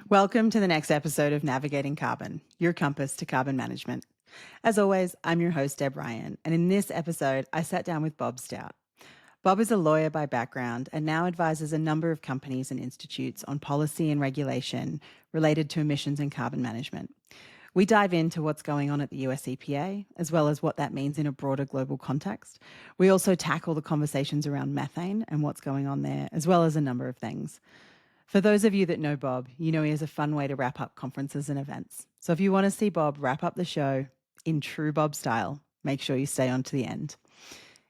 Welcome to the next episode of Navigating Carbon, your compass to carbon management. As always, I'm your host, Deb Ryan, and in this episode, I sat down with Bob Stout. Bob is a lawyer by background and now advises a number of companies and institutes on policy and regulation related to emissions and carbon management. We dive into what's going on at the US EPA, as well as what that means in a broader global context. We also tackle the conversations around methane and what's going on there, as well as a number of things. For those of you that know Bob, you know he has a fun way to wrap up conferences and events. So if you want to see Bob wrap up the show in true Bob style, make sure you stay on to the end.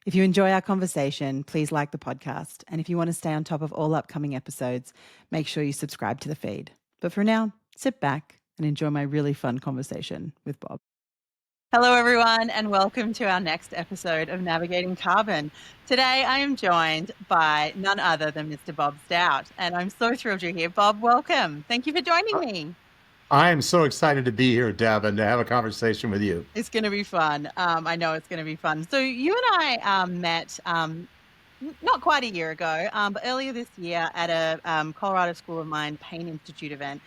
If you enjoy our conversation, please like the podcast. And if you want to stay on top of all upcoming episodes, make sure you subscribe to the feed. But for now, sit back and enjoy my really fun conversation with Bob. Hello, everyone, and welcome to our next episode of Navigating Carbon. Today, I am joined by none other than Mr. Bob Stout, and I'm so thrilled you're here. Bob, welcome. Thank you for joining me. I am so excited to be here, Deb, and to have a conversation with you. It's going to be fun. I know it's going to be fun. So you and I met not quite a year ago, but earlier this year at a Colorado School of Mine Pain Institute event.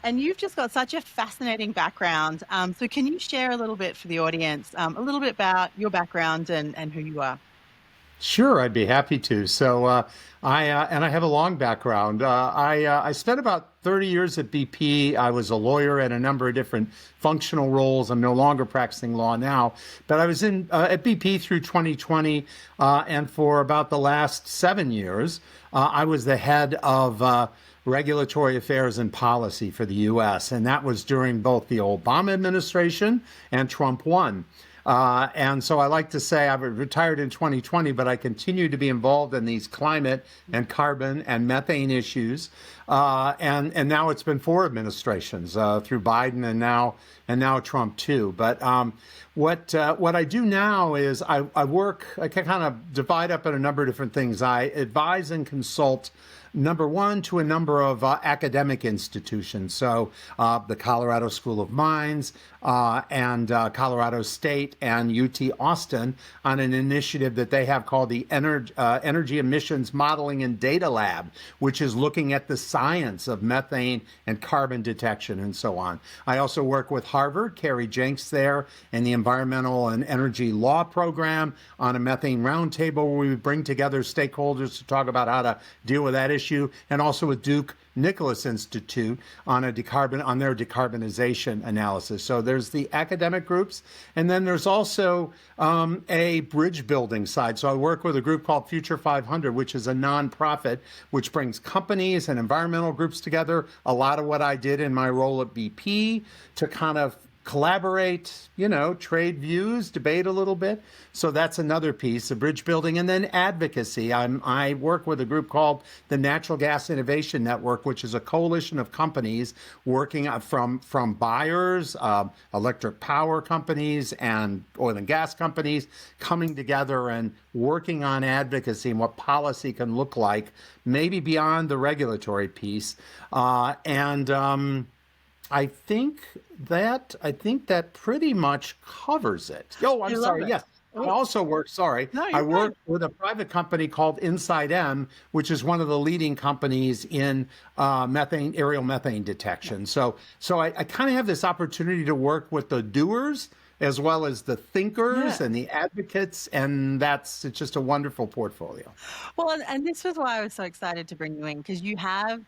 And you've just got such a fascinating background. So can you share a little bit for the audience, a little bit about your background and who you are? Sure, I'd be happy to. So I have a long background. I spent about 30 years at BP. I was a lawyer in a number of different functional roles. I'm no longer practicing law now, but I was at BP through 2020, and for about the last 7 years, I was the head of regulatory affairs and policy for the U.S., and that was during both the Obama administration and Trump 1. And so I like to say I retired in 2020, but I continue to be involved in these climate and carbon and methane issues. And now it's been 4 administrations through Biden and now Trump too. But what I do now is I can kind of divide up in a number of different things. I advise and consult, number one, to a number of academic institutions. So the Colorado School of Mines and Colorado State and UT Austin on an initiative that they have called the Energy Emissions Modeling and Data Lab, which is looking at the science of methane and carbon detection and so on. I also work with Harvard, Carrie Jenks there, and the Environmental and Energy Law Program on a methane roundtable where we bring together stakeholders to talk about how to deal with that issue, and also with Duke Nicholas Institute on their decarbonization analysis. So there's the academic groups, and then there's also a bridge building side. So I work with a group called Future 500, which is a nonprofit which brings companies and environmental groups together. A lot of what I did in my role at BP to kind of collaborate, trade views, debate a little bit. So that's another piece, the bridge building. And then advocacy. I work with a group called the Natural Gas Innovation Network, which is a coalition of companies working from buyers, electric power companies and oil and gas companies coming together and working on advocacy and what policy can look like, maybe beyond the regulatory piece. I think that pretty much covers it. Oh, I'm sorry. Yes. I also work, I work with a private company called Inside M, which is one of the leading companies in aerial methane detection. So I kind of have this opportunity to work with the doers as well as the thinkers and the advocates, and it's just a wonderful portfolio. Well, and this was why I was so excited to bring you in, because you have,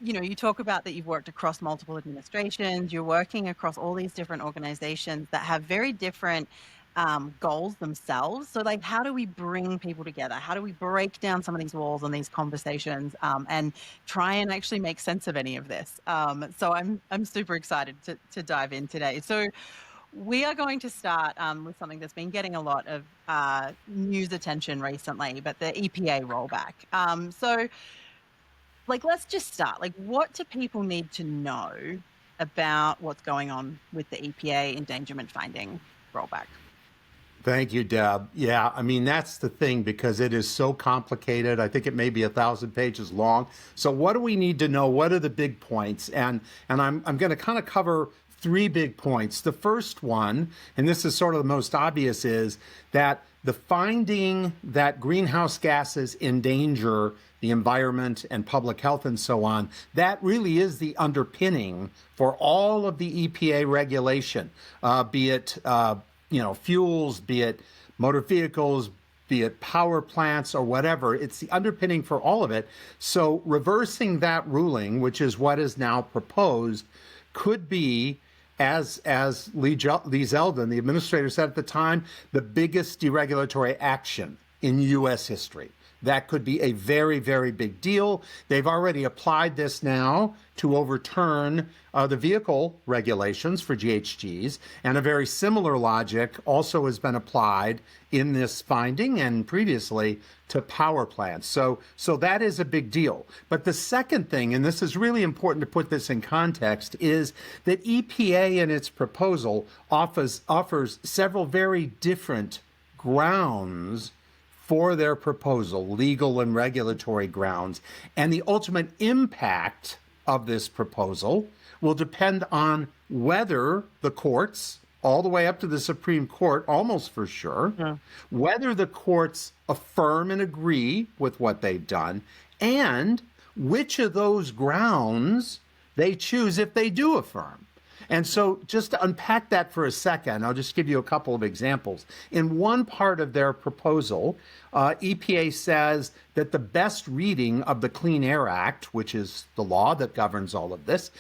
you talk about that you've worked across multiple administrations, you're working across all these different organizations that have very different goals themselves. So like, how do we bring people together? How do we break down some of these walls and these conversations and try and actually make sense of any of this? So I'm super excited to dive in today. So we are going to start with something that's been getting a lot of news attention recently, but the EPA rollback. So let's just start. What do people need to know about what's going on with the EPA endangerment finding rollback? Thank you, Deb. Yeah, I mean, that's the thing, because it is so complicated. I think it may be 1,000 pages long. So what do we need to know? What are the big points? And I'm going to kind of cover three big points. The first one, and this is sort of the most obvious, is that the finding that greenhouse gases endanger the environment and public health and so on, that really is the underpinning for all of the EPA regulation, be it fuels, be it motor vehicles, be it power plants or whatever. It's the underpinning for all of it. So reversing that ruling, which is what is now proposed, could be, as Lee Zeldin, the administrator, said at the time, the biggest deregulatory action in U.S. history. That could be a very, very big deal. They've already applied this now to overturn the vehicle regulations for GHGs, and a very similar logic also has been applied in this finding and previously to power plants. So that is a big deal. But the second thing, and this is really important to put this in context, is that EPA in its proposal offers several very different grounds for their proposal, legal and regulatory grounds. And the ultimate impact of this proposal will depend on whether the courts, all the way up to the Supreme Court, almost for sure, whether the courts affirm and agree with what they've done, and which of those grounds they choose if they do affirm. And so just to unpack that for a second, I'll just give you a couple of examples. In one part of their proposal, EPA says that the best reading of the Clean Air Act, which is the law that governs all of this,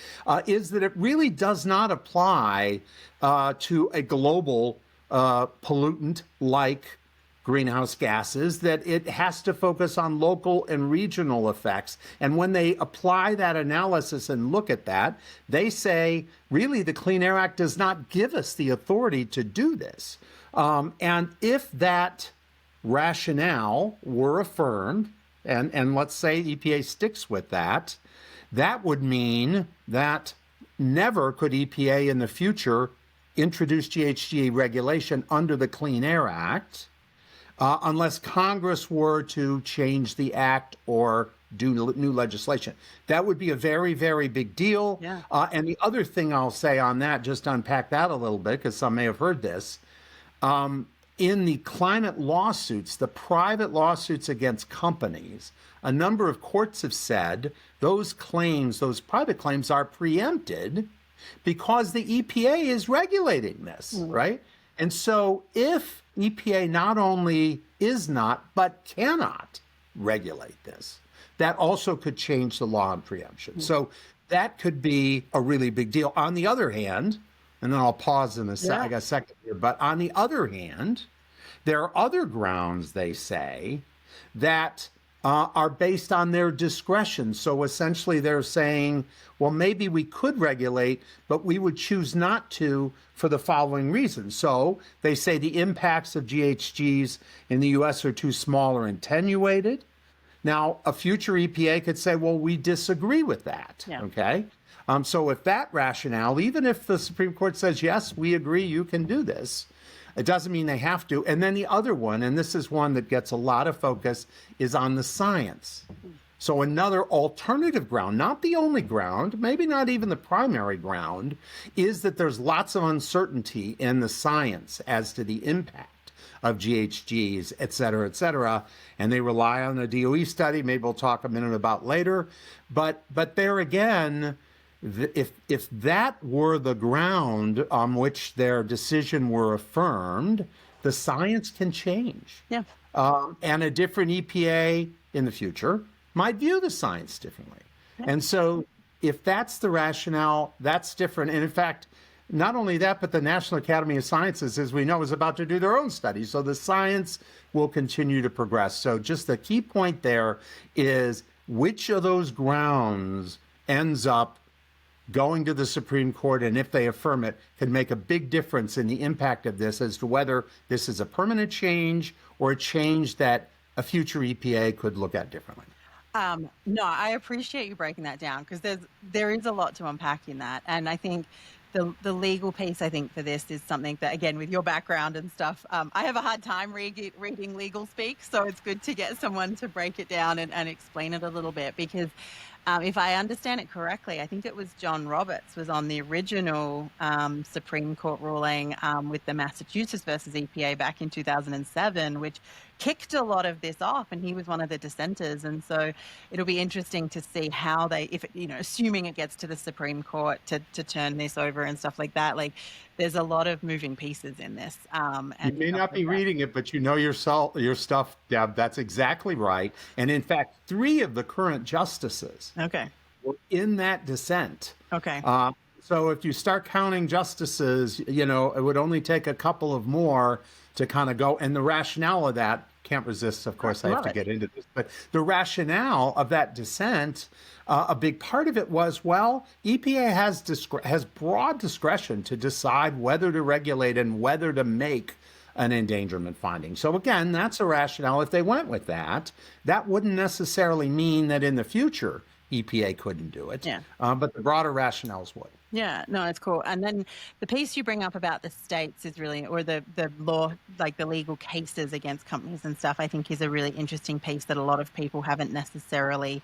is that it really does not apply to a global pollutant like greenhouse gases, that it has to focus on local and regional effects. And when they apply that analysis and look at that, they say, really, the Clean Air Act does not give us the authority to do this. And if that rationale were affirmed, and let's say EPA sticks with that, that would mean that never could EPA in the future introduce GHG regulation under the Clean Air Act, unless Congress were to change the act or do new legislation. That would be a very, very big deal. Yeah. And the other thing I'll say on that, just to unpack that a little bit, because some may have heard this, in the climate lawsuits, the private lawsuits against companies, a number of courts have said those claims, those private claims, are preempted because the EPA is regulating this, right? And so if EPA not only is not, but cannot regulate this, that also could change the law on preemption. So that could be a really big deal. On the other hand, and then I'll pause in a second, I got a second here, but on the other hand, there are other grounds, they say, that are based on their discretion. So essentially they're saying, well, maybe we could regulate, but we would choose not to for the following reasons. So they say the impacts of GHGs in the US are too small or attenuated. Now, a future EPA could say, well, we disagree with that, okay? So with that rationale, even if the Supreme Court says, yes, we agree, you can do this, it doesn't mean they have to. And then the other one, and this is one that gets a lot of focus, is on the science. So another alternative ground, not the only ground, maybe not even the primary ground, is that there's lots of uncertainty in the science as to the impact of GHGs, et cetera, and they rely on a DOE study, maybe we'll talk a minute about later. But there again, if that were the ground on which their decision were affirmed, the science can change. Yeah. And a different EPA in the future might view the science differently. And so if that's the rationale, that's different. And in fact, not only that, but the National Academy of Sciences, as we know, is about to do their own studies. So the science will continue to progress. So just the key point there is which of those grounds ends up going to the Supreme Court, and if they affirm it, can make a big difference in the impact of this as to whether this is a permanent change or a change that a future EPA could look at differently. No, I appreciate you breaking that down, because there is a lot to unpack in that. And I think the legal piece, I think, for this is something that, again, with your background and stuff, I have a hard time reading legal speak. So it's good to get someone to break it down and explain it a little bit, because If I understand it correctly, I think it was John Roberts was on the original Supreme Court ruling with the Massachusetts versus EPA back in 2007, which kicked a lot of this off, and he was one of the dissenters. And so it'll be interesting to see how they, if it, assuming it gets to the Supreme Court to turn this over and stuff like that. Like, there's a lot of moving pieces in this, You and may stuff not like be that. reading it, but you know your stuff, Deb. That's exactly right. And in fact, three of the current justices Okay. were in that dissent. Okay. Uh, so if you start counting justices, it would only take a couple of more to kind of go. And the rationale of that, can't resist, of I course, I have love to it. get into this, but the rationale of that dissent, a big part of it was, well, EPA has broad discretion to decide whether to regulate and whether to make an endangerment finding. So again, that's a rationale. If they went with that, that wouldn't necessarily mean that in the future EPA couldn't do it, Yeah. but the broader rationales would. Yeah, no, it's cool. And then the piece you bring up about the states is really, or the law, like the legal cases against companies and stuff, I think is a really interesting piece that a lot of people haven't necessarily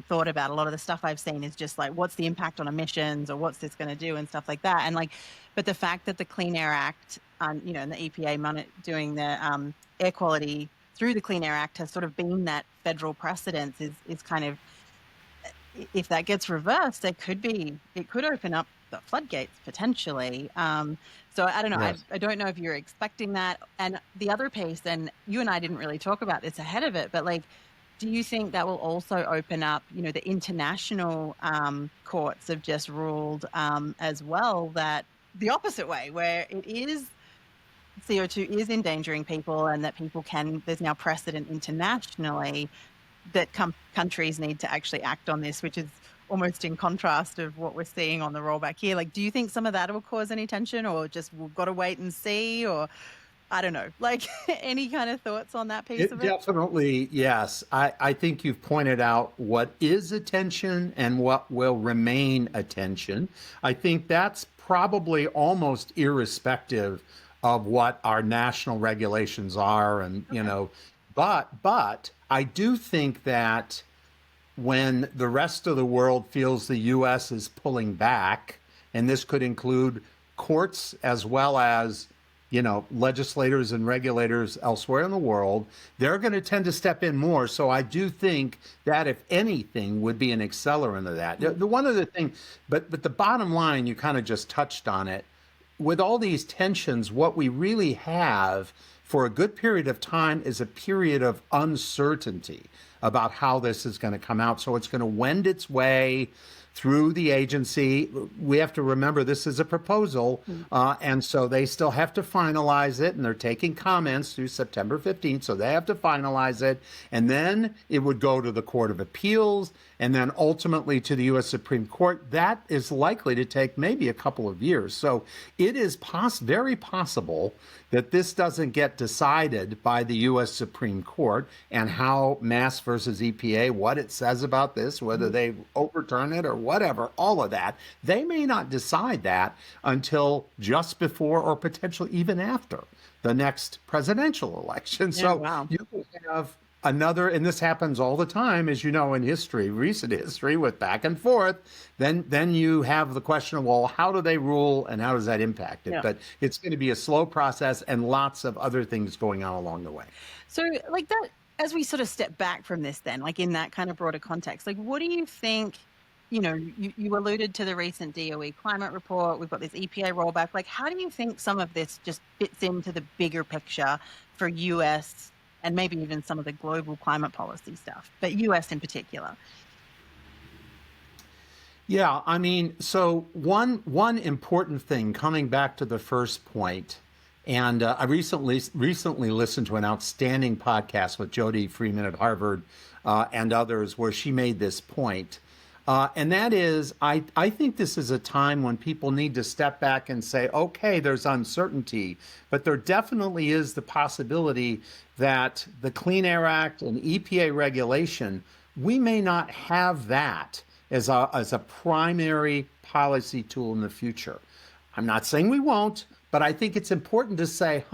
thought about. A lot of the stuff I've seen is just like, what's the impact on emissions, or what's this going to do, and stuff like that. And like, but the fact that the Clean Air Act, and the EPA doing the air quality through the Clean Air Act has sort of been that federal precedence is kind of, if that gets reversed, it could open up the floodgates potentially. So I don't know. Yes. I don't know if you're expecting that. And the other piece, and you and I didn't really talk about this ahead of it, but like, do you think that will also open up, the international courts have just ruled as well, that the opposite way, where it is CO2 is endangering people, and that there's now precedent internationally that countries need to actually act on this, which is almost in contrast of what we're seeing on the rollback here. Like, do you think some of that will cause any tension, or just we've got to wait and see, or I don't know, like any kind of thoughts on that piece It of it? definitely, yes. I think you've pointed out what is attention and what will remain attention. I think that's probably almost irrespective of what our national regulations are, and Okay. but I do think that when the rest of the world feels the US is pulling back, and this could include courts as well as, legislators and regulators elsewhere in the world, they're going to tend to step in more. So I do think that, if anything, would be an accelerant of that. The one other thing, but the bottom line, you kind of just touched on it. With all these tensions, what we really have for a good period of time is a period of uncertainty about how this is going to come out. So it's going to wend its way through the agency. We have to remember this is a proposal, and so they still have to finalize it, and they're taking comments through September 15th, so they have to finalize it, and then it would go to the Court of Appeals, and then ultimately to the U.S. Supreme Court. That is likely to take maybe a couple of years. So it is very possible that this doesn't get decided by the U.S. Supreme Court, and how Mass versus EPA, what it says about this, whether they overturn it or whatever, all of that, they may not decide that until just before or potentially even after the next presidential election. Yeah, So wow. you could have another, and this happens all the time, as you know, in history, recent history, with back and forth. Then you have the question of, well, how do they rule, and how does that impact it? Yeah. But it's going to be a slow process, and lots of other things going on along the way. So like that, as we sort of step back from this, then, like in that kind of broader context, like what do you think? You alluded to the recent DOE climate report. We've got this EPA rollback. Like, how do you think some of this just fits into the bigger picture for US and maybe even some of the global climate policy stuff, but US in particular? Yeah, I mean, so one important thing, coming back to the first point, and I recently listened to an outstanding podcast with Jody Freeman at Harvard, and others, where she made this point. And that is, I think this is a time when people need to step back and say, okay, there's uncertainty, but there definitely is the possibility that the Clean Air Act and EPA regulation, we may not have that as a primary policy tool in the future. I'm not saying we won't, but I think it's important to say,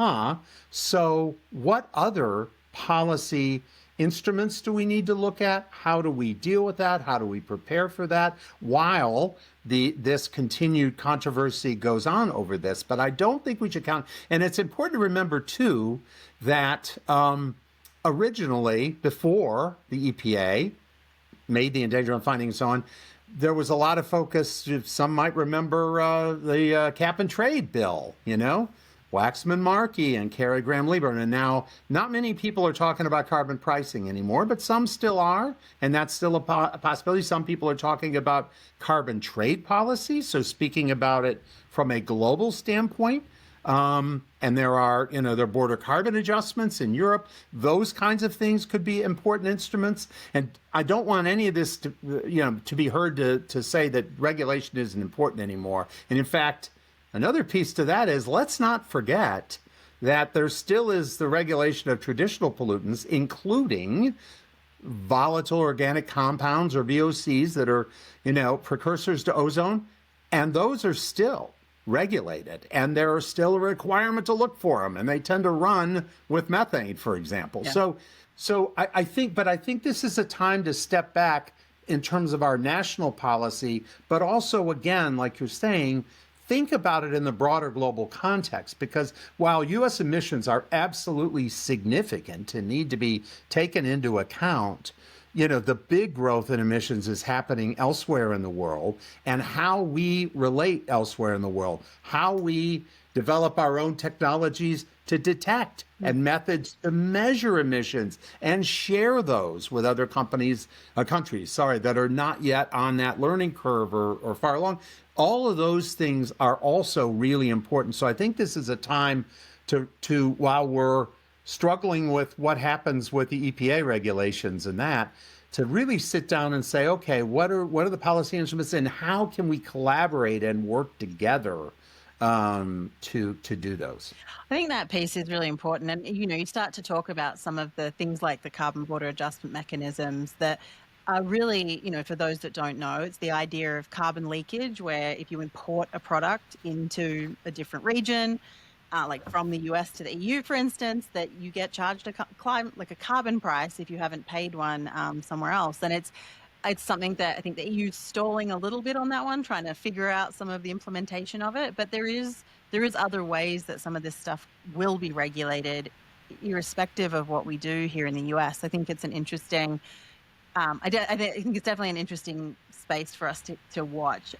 so what other policy instruments do we need to look at? How do we deal with that? How do we prepare for that while this continued controversy goes on over this? But I don't think we should count. And it's important to remember, too, that originally, before the EPA made the endangerment finding and so on, there was a lot of focus. Some might remember the cap and trade bill, Waxman Markey and Carrie Graham-Liebern. And now not many people are talking about carbon pricing anymore, but some still are. And that's still a possibility. Some people are talking about carbon trade policy. So speaking about it from a global standpoint. And there are, there are border carbon adjustments in Europe. Those kinds of things could be important instruments. And I don't want any of this to, to be heard to say that regulation isn't important anymore. And in fact, another piece to that is, let's not forget that there still is the regulation of traditional pollutants, including volatile organic compounds, or VOCs, that are, precursors to ozone. And those are still regulated, and there is still a requirement to look for them, and they tend to run with methane, for example. Yeah. So I think this is a time to step back in terms of our national policy, but also, again, like you're saying, think about it in the broader global context, because while U.S. emissions are absolutely significant and need to be taken into account, the big growth in emissions is happening elsewhere in the world, and how we relate elsewhere in the world, how we develop our own technologies to detect and methods to measure emissions and share those with other countries that are not yet on that learning curve or far along. All of those things are also really important. So I think this is a time to while we're struggling with what happens with the EPA regulations and that, to really sit down and say, okay, what are the policy instruments, and how can we collaborate and work together to do those? I think that piece is really important. And, you start to talk about some of the things like the carbon border adjustment mechanisms that are really, for those that don't know, it's the idea of carbon leakage, where if you import a product into a different region, like from the US to the EU, for instance, that you get charged a carbon price if you haven't paid one somewhere else. And it's something that I think the EU is stalling a little bit on that one, trying to figure out some of the implementation of it. But there is other ways that some of this stuff will be regulated, irrespective of what we do here in the US. I think it's an interesting, I think it's definitely an interesting space for us to watch.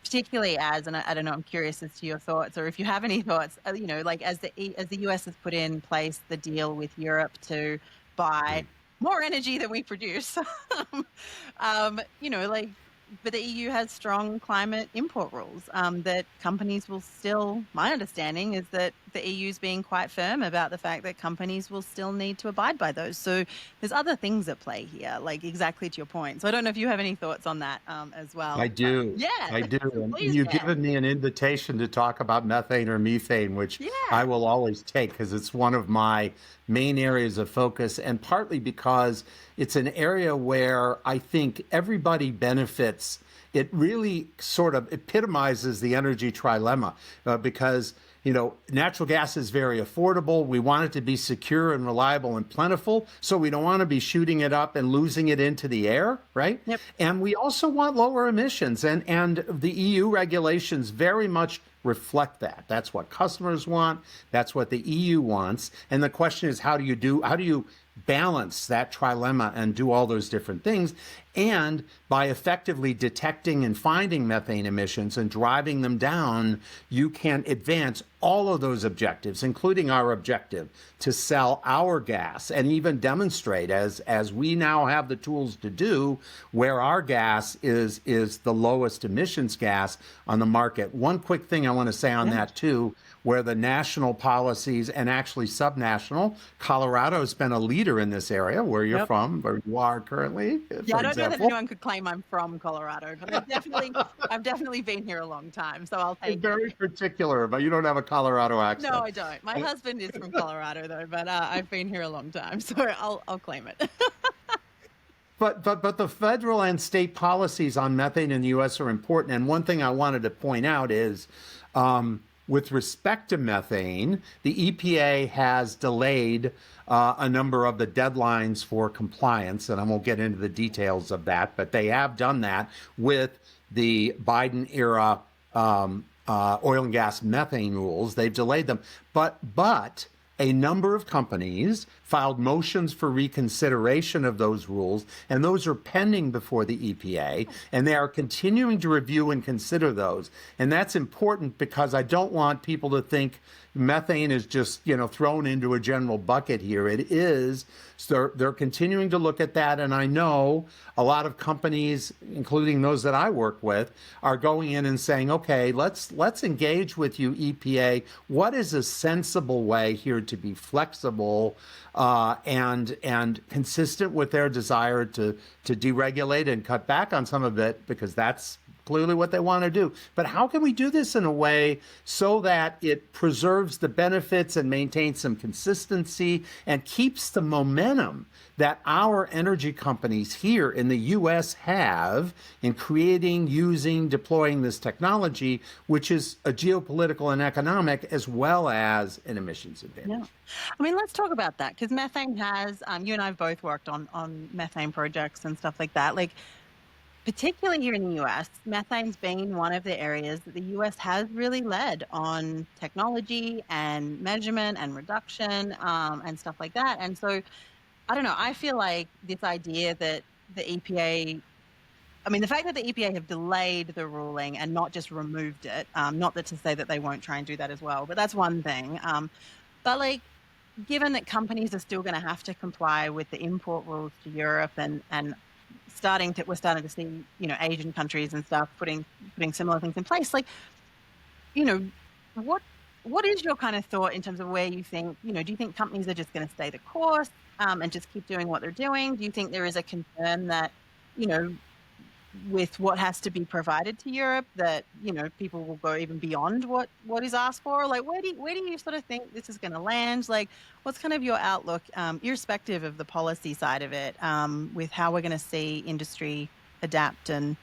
Particularly as, and I don't know, I'm curious as to your thoughts, or if you have any thoughts, like as the US has put in place the deal with Europe to buy more energy than we produce, but the EU has strong climate import rules that companies will still, my understanding is that the EU is being quite firm about the fact that companies will still need to abide by those. So there's other things at play here, like exactly to your point. So I don't know if you have any thoughts on that as well. I do. Yeah. I do. And Please, you've given me an invitation to talk about methane or methane, which I will always take, because it's one of my main areas of focus, and partly because it's an area where I think everybody benefits. It really sort of epitomizes the energy trilemma, because natural gas is very affordable. We want it to be secure and reliable and plentiful. So we don't want to be shooting it up and losing it into the air, right? Yep. And we also want lower emissions. And the EU regulations very much reflect that. That's what customers want. That's what the EU wants. And the question is, how do you balance that trilemma and do all those different things? And by effectively detecting and finding methane emissions and driving them down, you can advance all of those objectives, including our objective to sell our gas, and even demonstrate, as we now have the tools to do, where our gas is the lowest emissions gas on the market. One quick thing I want to say on that too, where the national policies and actually subnational, Colorado has been a leader in this area, where you're from, where you are currently. Yeah, I don't know that anyone could claim I'm from Colorado, but I've definitely been here a long time, so I'll take it. Very particular, but you don't have a Colorado accent. No, I don't. My husband is from Colorado though, but I've been here a long time, so I'll claim it. But the federal and state policies on methane in the U.S. are important. And one thing I wanted to point out is with respect to methane, the EPA has delayed a number of the deadlines for compliance, and I won't get into the details of that, but they have done that with the Biden era oil and gas methane rules. They've delayed them, but a number of companies filed motions for reconsideration of those rules, and those are pending before the EPA, and they are continuing to review and consider those. And that's important because I don't want people to think methane is just, thrown into a general bucket here. It is. So they're continuing to look at that, and I know a lot of companies, including those that I work with, are going in and saying, okay, let's engage with you, EPA. What is a sensible way here to be flexible and consistent with their desire to deregulate and cut back on some of it, because that's clearly what they want to do. But how can we do this in a way so that it preserves the benefits and maintains some consistency and keeps the momentum that our energy companies here in the U.S. have in creating, using, deploying this technology, which is a geopolitical and economic as well as an emissions advantage? Yeah. I mean, let's talk about that, because methane has, you and I have both worked on methane projects and stuff like that. Like, particularly here in the US, methane's been one of the areas that the US has really led on technology and measurement and reduction and stuff like that. And so, I don't know, I feel like this idea that the EPA, I mean, the fact that the EPA have delayed the ruling and not just removed it, not that to say that they won't try and do that as well, but that's one thing. But like, given that companies are still going to have to comply with the import rules to Europe and we're starting to see, Asian countries and stuff putting similar things in place. Like, what is your kind of thought in terms of where you think, do you think companies are just going to stay the course and just keep doing what they're doing? Do you think there is a concern that, with what has to be provided to Europe, that people will go even beyond what is asked for? Like, where do you sort of think this is going to land? Like, what's kind of your outlook, irrespective of the policy side of it, with how we're going to see industry adapt and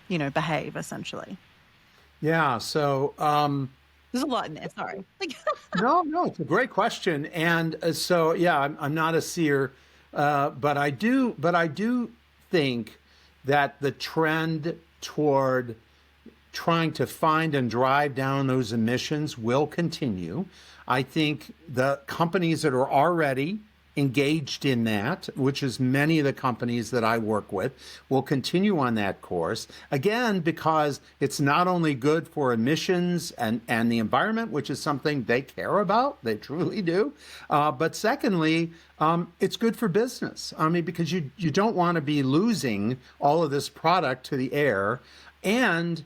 behave essentially? Yeah. So There's a lot in there. Sorry. no, it's a great question, and so yeah, I'm not a seer, but I do think that the trend toward trying to find and drive down those emissions will continue. I think the companies that are already engaged in that, which is many of the companies that I work with, will continue on that course. Again, because it's not only good for emissions and the environment, which is something they care about, they truly do, but secondly, it's good for business. I mean, because you don't want to be losing all of this product to the air. And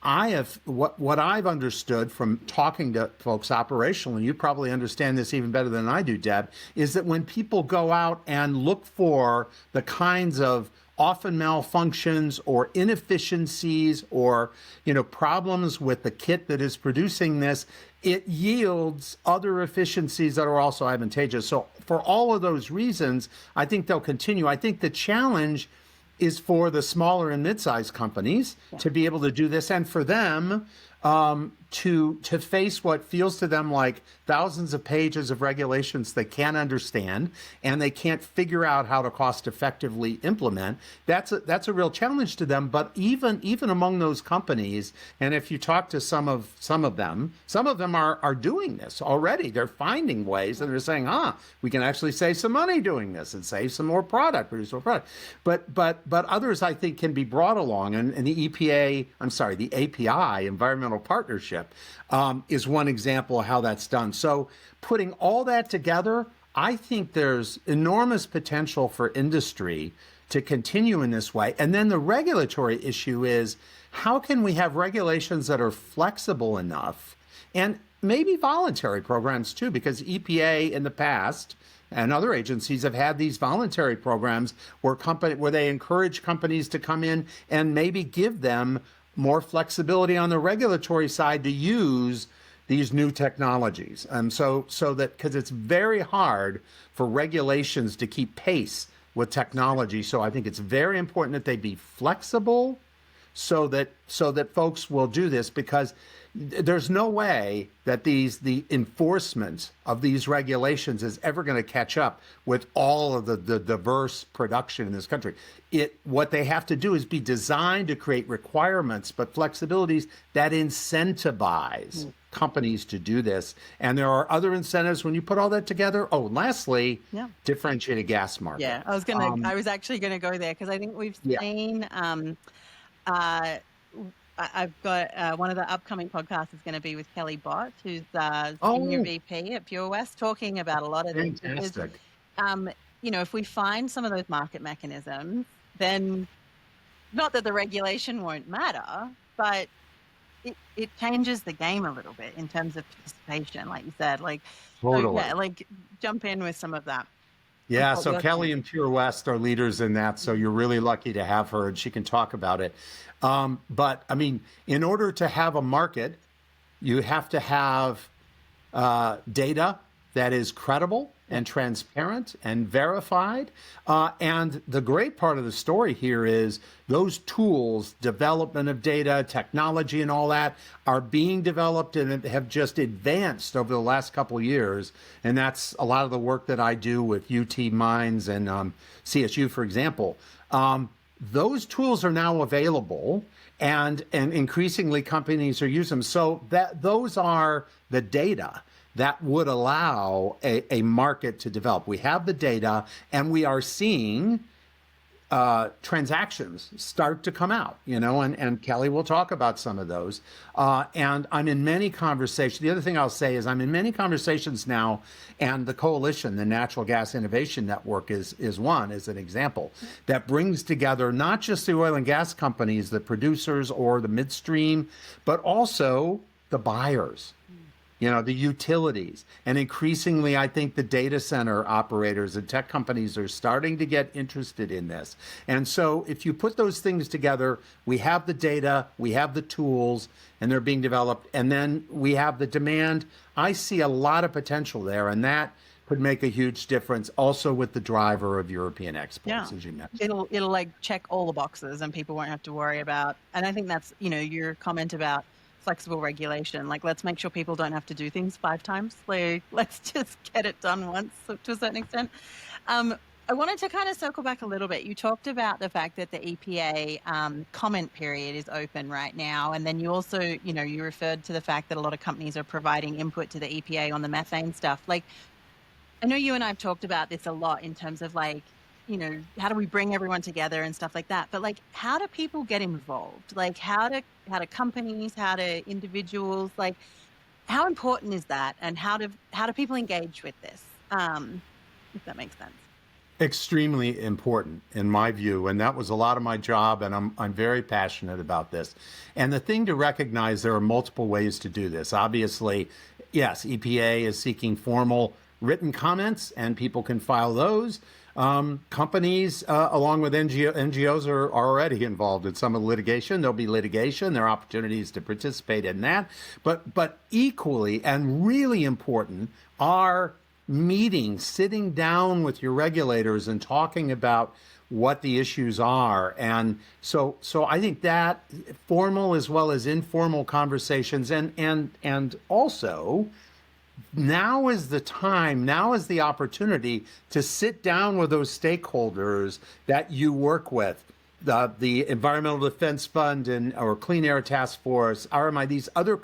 what I've understood from talking to folks operationally, you probably understand this even better than I do, Deb, is that when people go out and look for the kinds of often malfunctions or inefficiencies or problems with the kit that is producing this, it yields other efficiencies that are also advantageous. So for all of those reasons, I think they'll continue. I think the challenge is for the smaller and mid-sized companies to be able to do this, and for them to face what feels to them like thousands of pages of regulations they can't understand and they can't figure out how to cost effectively implement. That's a real challenge to them. But even among those companies, and if you talk to some of them are doing this already. They're finding ways, and they're saying, we can actually save some money doing this and save some more product, produce more product. But others, I think, can be brought along, and the API, Environmental Partnership, is one example of how that's done. So putting all that together, I think there's enormous potential for industry to continue in this way. And then the regulatory issue is, how can we have regulations that are flexible enough, and maybe voluntary programs too, because EPA in the past and other agencies have had these voluntary programs where they encourage companies to come in and maybe give them more flexibility on the regulatory side to use these new technologies. So that, because it's very hard for regulations to keep pace with technology. So I think it's very important that they be flexible so that folks will do this, because there's no way that the enforcement of these regulations is ever going to catch up with all of the diverse production in this country. What they have to do is be designed to create requirements, but flexibilities that incentivize companies to do this. And there are other incentives when you put all that together. Oh, and lastly, differentiated gas market. Yeah, I was actually gonna go there, because I think we've seen. I've got one of the upcoming podcasts is going to be with Kelly Bott, who's senior VP at Pure West, talking about a lot of this. Fantastic. Because, if we find some of those market mechanisms, then not that the regulation won't matter, but it changes the game a little bit in terms of participation, like you said. Totally. Jump in with some of that. Yeah, so Kelly and Pure West are leaders in that, so you're really lucky to have her, and she can talk about it. But I mean, in order to have a market, you have to have data that is credible and transparent and verified. And the great part of the story here is those tools, development of data, technology, and all that are being developed and have just advanced over the last couple of years. And that's a lot of the work that I do with UT Mines and CSU, for example. Those tools are now available, and increasingly companies are using them. So those are the data that would allow a market to develop. We have the data, and we are seeing transactions start to come out, and Kelly will talk about some of those. And I'm in many conversations. The other thing I'll say is I'm in many conversations now, and the coalition, the Natural Gas Innovation Network is an example that brings together not just the oil and gas companies, the producers or the midstream, but also the buyers, the utilities. And increasingly, I think the data center operators and tech companies are starting to get interested in this. And so if you put those things together, we have the data, we have the tools, and they're being developed, and then we have the demand. I see a lot of potential there, and that could make a huge difference also with the driver of European exports, as you mentioned. It'll check all the boxes, and people won't have to worry about, and I think that's, your comment about flexible regulation. Let's make sure people don't have to do things 5 times. Let's just get it done once, to a certain extent. I wanted to kind of circle back a little bit. You talked about the fact that the EPA comment period is open right now. And then you also, you referred to the fact that a lot of companies are providing input to the EPA on the methane stuff. I know you and I have talked about this a lot in terms of how do we bring everyone together and stuff like that? But how do people get involved? How do companies, how do individuals, how important is that? And how do people engage with this? If that makes sense. Extremely important in my view. And that was a lot of my job. And I'm very passionate about this. And the thing to recognize, there are multiple ways to do this. Obviously, yes, EPA is seeking formal written comments, and people can file those. Companies, along with NGOs, are already involved in some of the litigation. There'll be litigation. There are opportunities to participate in that. But equally and really important are meetings, sitting down with your regulators and talking about what the issues are. And so I think that formal as well as informal conversations, and also now is the time, now is the opportunity to sit down with those stakeholders that you work with, the Environmental Defense Fund or Clean Air Task Force, RMI, these other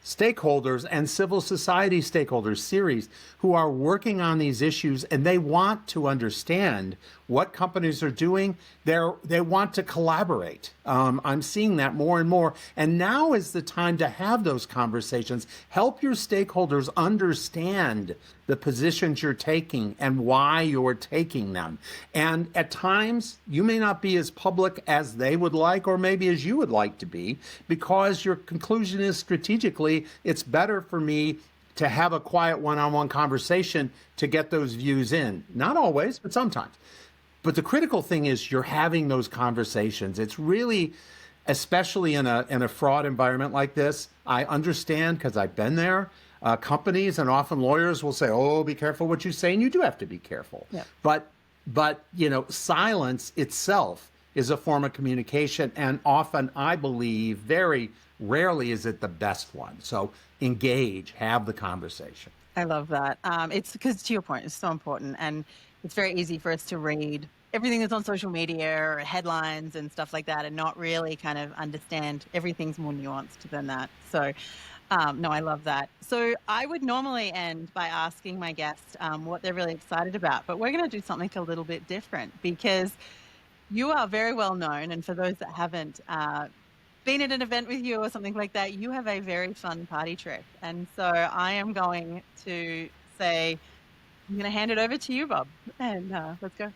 stakeholders and civil society stakeholders, series, who are working on these issues, and they want to understand what companies are doing. They want to collaborate. I'm seeing that more and more. And now is the time to have those conversations. Help your stakeholders understand the positions you're taking and why you're taking them. And at times, you may not be as public as they would like, or maybe as you would like to be, because your conclusion is strategically, it's better for me to have a quiet one-on-one conversation to get those views in. Not always, but sometimes. But the critical thing is you're having those conversations. It's really, especially in a fraud environment like this, I understand because I've been there. Companies and often lawyers will say, "Oh, be careful what you say," and you do have to be careful. Yeah. But silence itself is a form of communication. And often, I believe, very rarely is it the best one. So engage, have the conversation. I love that. It's because, to your point, it's so important. And it's very easy for us to read everything that's on social media or headlines and stuff like that and not really kind of understand everything's more nuanced than that. So, no, I love that. So, I would normally end by asking my guests what they're really excited about, but we're going to do something a little bit different because you are very well known. And for those that haven't been at an event with you or something like that, you have a very fun party trick. And so I am going to say, I'm going to hand it over to you, Bob, and let's go.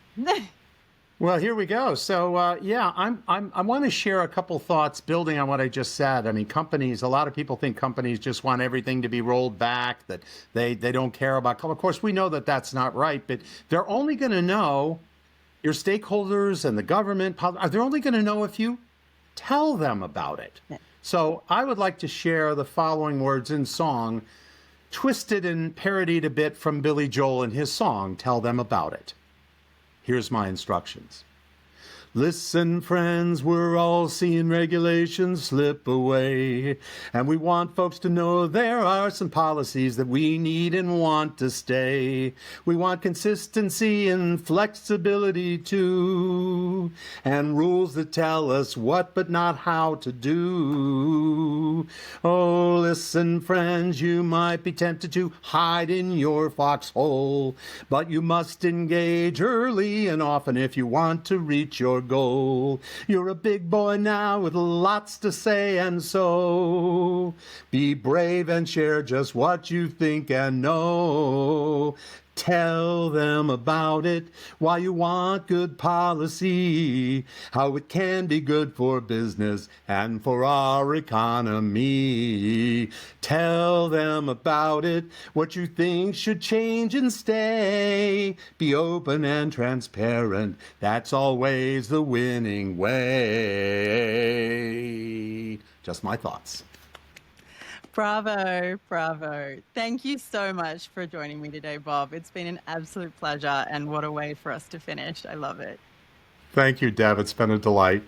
Well, here we go. So, yeah, I want to share a couple thoughts building on what I just said. I mean, companies, a lot of people think companies just want everything to be rolled back, that they don't care about. Of course, we know that that's not right, but they're only going to know, your stakeholders and the government, they're only going to know if you tell them about it. Yeah. So I would like to share the following words in song, twisted and parodied a bit from Billy Joel in his song, Tell Them About It. Here's my instructions. Listen, friends, we're all seeing regulations slip away, and we want folks to know there are some policies that we need and want to stay. We want consistency and flexibility too, and rules that tell us what but not how to do. Oh, listen, friends, you might be tempted to hide in your foxhole, but you must engage early and often if you want to reach your goal. You're a big boy now with lots to say, and so be brave and share just what you think and know. Tell them about it, why you want good policy, how it can be good for business and for our economy. Tell them about it, what you think should change and stay. Be open and transparent, that's always the winning way. Just my thoughts. Bravo, bravo. Thank you so much for joining me today, Bob. It's been an absolute pleasure, and what a way for us to finish. I love it. Thank you, Deb. It's been a delight.